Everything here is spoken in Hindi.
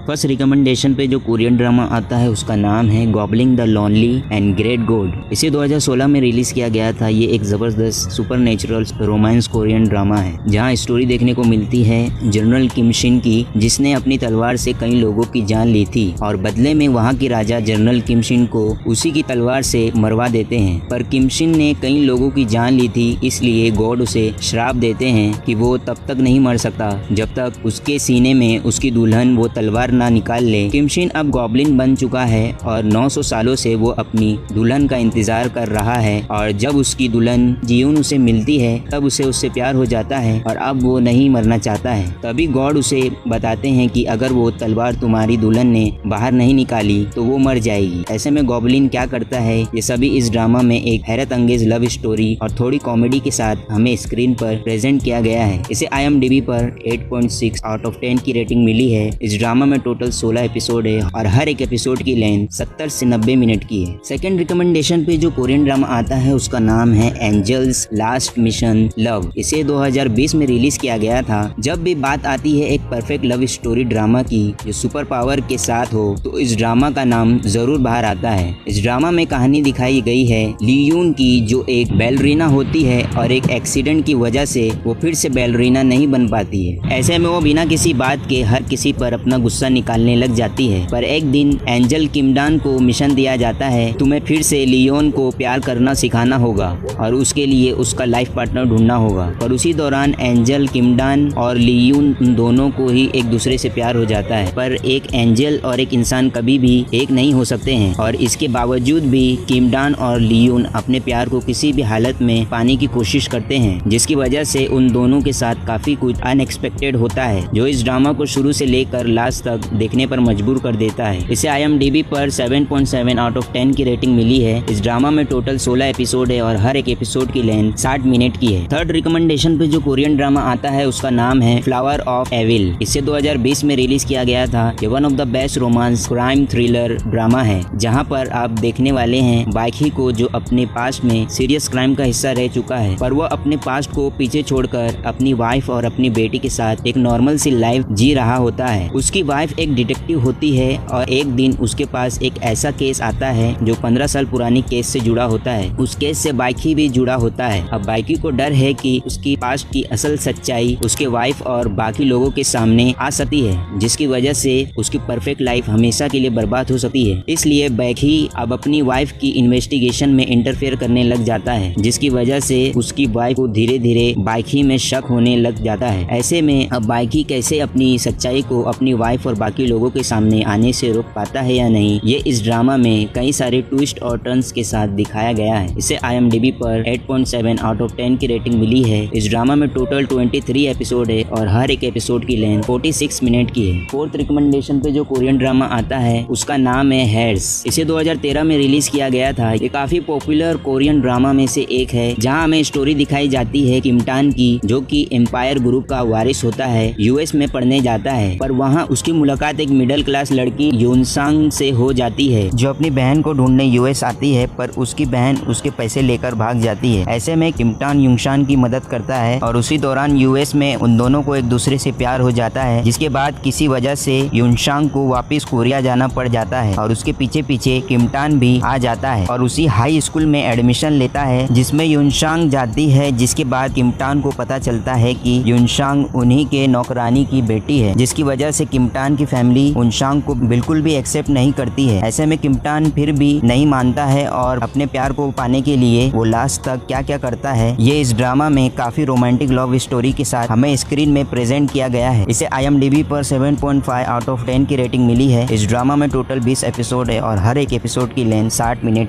फर्स्ट रिकमेंडेशन पे जो कोरियन ड्रामा आता है उसका नाम है gobbling the lonely and great god. इसे 2016 में रिलीज किया गया था। ये एक जबरदस्त सुपरनेचुरल रोमांस कोरियन ड्रामा है जहाँ स्टोरी देखने को मिलती है जनरल किम शिन की, जिसने अपनी तलवार से कई लोगों की जान ली थी और बदले में वहाँ की राजा जनरल किम शिन को उसी की तलवार से मरवा देते हैं। पर किम शिन ने कई लोगों की जान ली थी, इसलिए गॉड उसे श्राप देते हैं कि वो तब तक नहीं मर सकता जब तक उसके सीने में उसकी दुल्हन वो तलवार ना निकाल ले। किम शिन अब गॉबलिन बन चुका है और 900 सालों से वो अपनी दुल्हन का इंतजार कर रहा है और जब उसकी दुल्हन जियून उसे मिलती है तब उसे उससे प्यार हो जाता है और अब वो नहीं मरना चाहता है। तभी गॉड उसे बताते हैं कि अगर वो तलवार तुम्हारी दुल्हन ने बाहर नहीं निकाली तो वो मर जाएगी। ऐसे में गॉबलिन क्या करता है, ये सभी इस ड्रामा में एक हैरत अंगेज लव स्टोरी और थोड़ी कॉमेडी के साथ हमें स्क्रीन पर प्रेजेंट किया गया है। इसे IMDb पर 8.6 आउट ऑफ 10 की रेटिंग मिली है। इस ड्रामा में टोटल 16 एपिसोड है और हर एक एपिसोड की लेंथ 70 से 90 मिनट की है। सेकंड रिकमेंडेशन पे जो कोरियन ड्रामा आता है उसका नाम है एंजल्स लास्ट मिशन लव। इसे 2020 में रिलीज किया गया था। जब भी बात आती है एक परफेक्ट लव स्टोरी ड्रामा की जो सुपर पावर के साथ हो तो इस ड्रामा का नाम जरूर बाहर आता है। इस ड्रामा में कहानी दिखाई गई है लीयून की, जो एक बैलरीना होती है और एक एक्सीडेंट की वजह से वो फिर से बैलरीना नहीं बन पाती है। ऐसे में वो बिना किसी बात के हर किसी पर अपना गुस्सा निकालने लग जाती है। पर एक दिन एंजल किमडान को मिशन दिया जाता है, तुम्हें फिर से लियोन को प्यार करना सिखाना होगा और उसके लिए उसका लाइफ पार्टनर ढूंढना होगा। पर उसी दौरान एंजल किमडान और लियून दोनों को ही एक दूसरे से प्यार हो जाता है। पर एक एंजल और एक इंसान कभी भी एक नहीं हो सकते हैं और इसके बावजूद भी किमडान और लियून अपने प्यार को किसी भी हालत में पाने की कोशिश करते हैं, जिसकी वजह से उन दोनों के साथ काफी कुछ अनएक्सपेक्टेड होता है जो इस ड्रामा को शुरू से लेकर लास्ट तक देखने पर मजबूर कर देता है। इसे IMDb पर 7.7 आउट ऑफ 10 की रेटिंग मिली है। इस ड्रामा में टोटल 16 एपिसोड है और हर एक एपिसोड की लेंथ 60 मिनट की है। थर्ड रिकमेंडेशन पे जो कोरियन ड्रामा आता है उसका नाम है फ्लावर ऑफ एविल। इसे 2020 में रिलीज किया गया था। ये one of the best romance crime thriller drama है जहाँ पर आप देखने वाले हैं बाइकी को, जो अपने पास्ट में सीरियस क्राइम का हिस्सा रह चुका है, पर वो अपने पास्ट को पीछे छोड़कर अपनी वाइफ और अपनी बेटी के साथ एक नॉर्मल सी लाइफ जी रहा होता है। उसकी वाइफ एक डिटेक्टिव होती है और एक दिन उसके पास एक ऐसा केस आता है जो 15 साल पुरानी केस से जुड़ा होता है। उस केस से बाइकी भी जुड़ा होता है। अब बाइकी को डर है कि उसकी पास्ट की असल सच्चाई उसके वाइफ और बाकी लोगों के सामने आ सकती है, जिसकी वजह से उसकी परफेक्ट लाइफ हमेशा के लिए बर्बाद हो सकती है। इसलिए बाइकी अब अपनी वाइफ की इन्वेस्टिगेशन में इंटरफेयर करने लग जाता है, जिसकी वजह से उसकी वाइफ को धीरे धीरे बाइकी में शक होने लग जाता है। ऐसे में अब बाइकी कैसे अपनी सच्चाई को अपनी वाइफ और बाकी लोगों के सामने आने से रोक पाता है या नहीं, ये इस ड्रामा में कई सारे ट्विस्ट और टर्न्स के साथ दिखाया गया है। इसे IMDb पर 8.7 आउट ऑफ 10 की रेटिंग मिली है। इस ड्रामा में टोटल 23 एपिसोड है और हर एक एपिसोड की लेंथ 46 मिनट की है। फोर्थ रिकमेंडेशन पे जो कोरियन ड्रामा आता है उसका नाम है हेयर्स। इसे 2013 में रिलीज किया गया था। ये काफी पॉपुलर कोरियन ड्रामा में से एक है जहाँ हमें स्टोरी दिखाई जाती है किमटान की, जो कि एम्पायर ग्रुप का वारिस होता है, US में पढ़ने जाता है। पर वहाँ उसकी मुलाकात एक मिडिल क्लास लड़की यूनसांग से हो जाती है जो अपनी बहन को ढूंढने US आती है, पर उसकी बहन उसके पैसे लेकर भाग जाती है। ऐसे में किमटान यूनसांग की मदद करता है और उसी दौरान US में उन दोनों को एक दूसरे से प्यार हो जाता है, जिसके बाद किसी वजह से यूनसांग को वापस कोरिया जाना पड़ जाता है और उसके पीछे पीछे किमटान भी आ जाता है और उसी हाई स्कूल में एडमिशन लेता है जिसमें यूनसांग जाती है। जिसके बाद किमटान को पता चलता है कि यूनसांग उन्हीं के नौकरानी की बेटी है, जिसकी वजह से किमटान की फैमिली यूनसांग को बिल्कुल भी एक्सेप्ट नहीं करती है। ऐसे में किमटान फिर भी नहीं मानता है और अपने प्यार को पाने के लिए वो लास्ट तक क्या क्या करता है, ये इस ड्रामा में काफी रोमांटिक लव स्टोरी के साथ हमें स्क्रीन में प्रेजेंट किया गया है। इसे IMDb पर 7.5 आउट ऑफ 10 की रेटिंग मिली है। इस ड्रामा में टोटल 20 एपिसोड है और हर एक एपिसोड की लेंथ 60 मिनट।